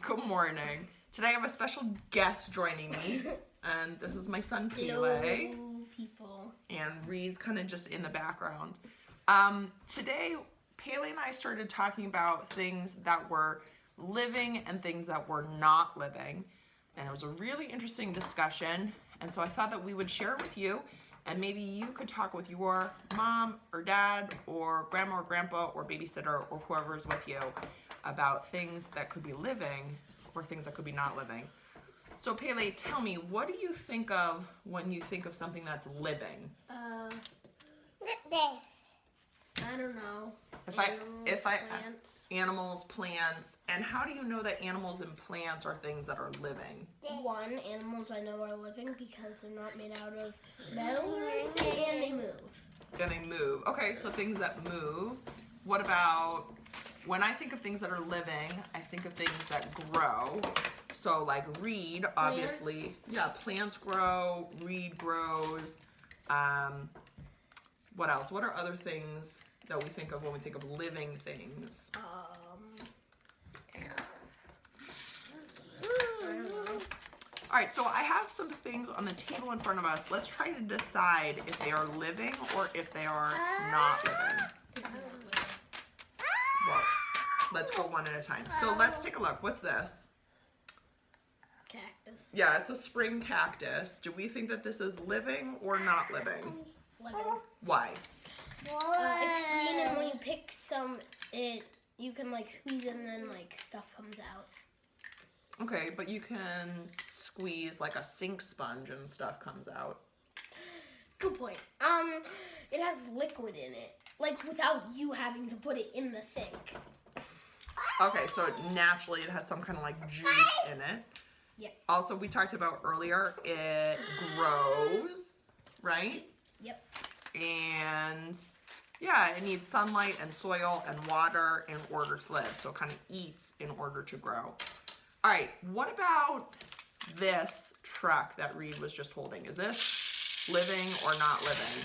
Good morning. Today I have a special guest joining me, and this is my son Pele. Hello, people. And Reed's kind of just in the background. Today, Pele and I started talking about things that were living and things that were not living, and it was a really interesting discussion. And so I thought that we would share it with you, and maybe you could talk with your mom or dad or grandma or grandpa or babysitter or whoever is with you about things that could be living or things that could be not living. So Pele, tell me, what do you think of when you think of something that's living? This. I don't know. Plants. Animals, plants, and how do you know that animals and plants are things that are living? One, animals I know are living because they're not made out of metal or anything, and they move. And they move. Okay, so things that move. What about, when I think of things that are living, I think of things that grow. So like Reed, obviously. Plants. Yeah, plants grow, Reed grows. What else? What are other things that we think of when we think of living things? I don't know. All right, so I have some things on the table in front of us. Let's try to decide if they are living or if they are not living. Well, let's go one at a time. So let's take a look. What's this? Cactus. Yeah, it's a spring cactus. Do we think that this is living or not living? Living. Why? It's green, and when you pick some, you can like squeeze it, and then like stuff comes out. Okay, but you can squeeze like a sink sponge and stuff comes out. Good point. It has liquid in it, like without you having to put it in the sink. Okay, so naturally it has some kind of like juice in it. Yeah. Also, we talked about earlier, it grows, right? Yep. And yeah, it needs sunlight and soil and water in order to live. So it kind of eats in order to grow. All right, what about this truck that Reed was just holding? Is this living or not living?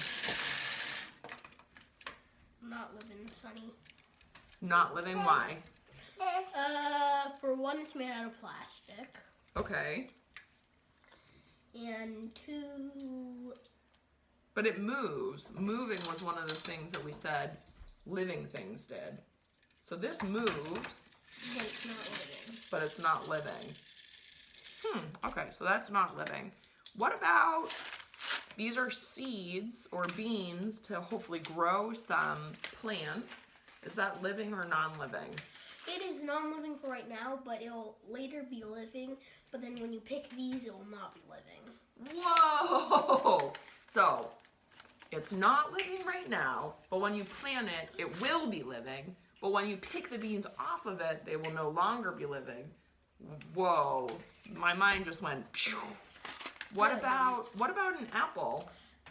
Not living, Sonny. Not living, why? For one, it's made out of plastic. Okay. And two... But it moves. Moving was one of the things that we said living things did. So this moves. But it's not living. But it's not living. Okay, so that's not living. What about, these are seeds or beans to hopefully grow some plants. Is that living or non-living? It is non-living for right now, but it'll later be living. But then when you pick these, it will not be living. Whoa! So, it's not living right now, but when you plant it, it will be living. But when you pick the beans off of it, they will no longer be living. Whoa, my mind just went, phew. What about an apple?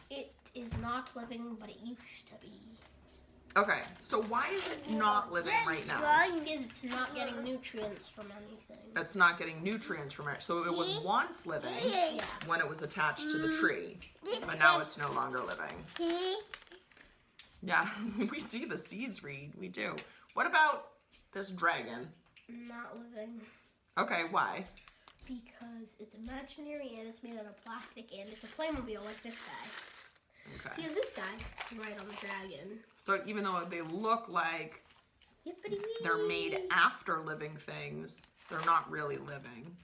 It is not living, but it used to be. Okay, so why is it not living right now? Because it's not getting nutrients from anything. It's not getting nutrients from it. So it was once living when it was attached to the tree, but now it's no longer living. See? Yeah, we see the seeds, Reed. We do. What about this dragon? Not living. Okay, why? Because it's imaginary and it's made out of plastic and it's a Playmobil like this guy. Okay. Because this guy can ride on the dragon. So even though they look like they're made after living things, they're not really living.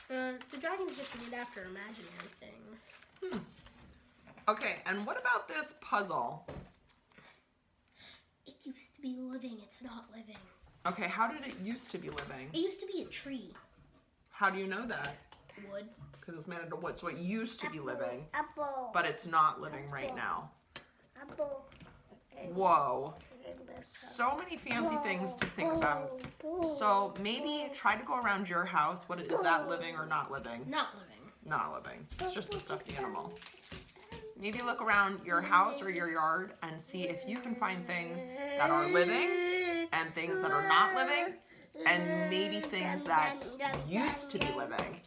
The dragon's just made after imaginary things. Okay, and what about this puzzle? It used to be living, it's not living. Okay, how did it used to be living? It used to be a tree. How do you know that? Wood. Because it's made out of wood, so it used to be living. Apple. But it's not living right now. Apple. Whoa. So many fancy things to think about. So maybe try to go around your house. What is that living or not living? Not living. Not living. It's just a stuffed animal. Maybe look around your house or your yard and see if you can find things that are living and things that are not living and maybe things that used to be living.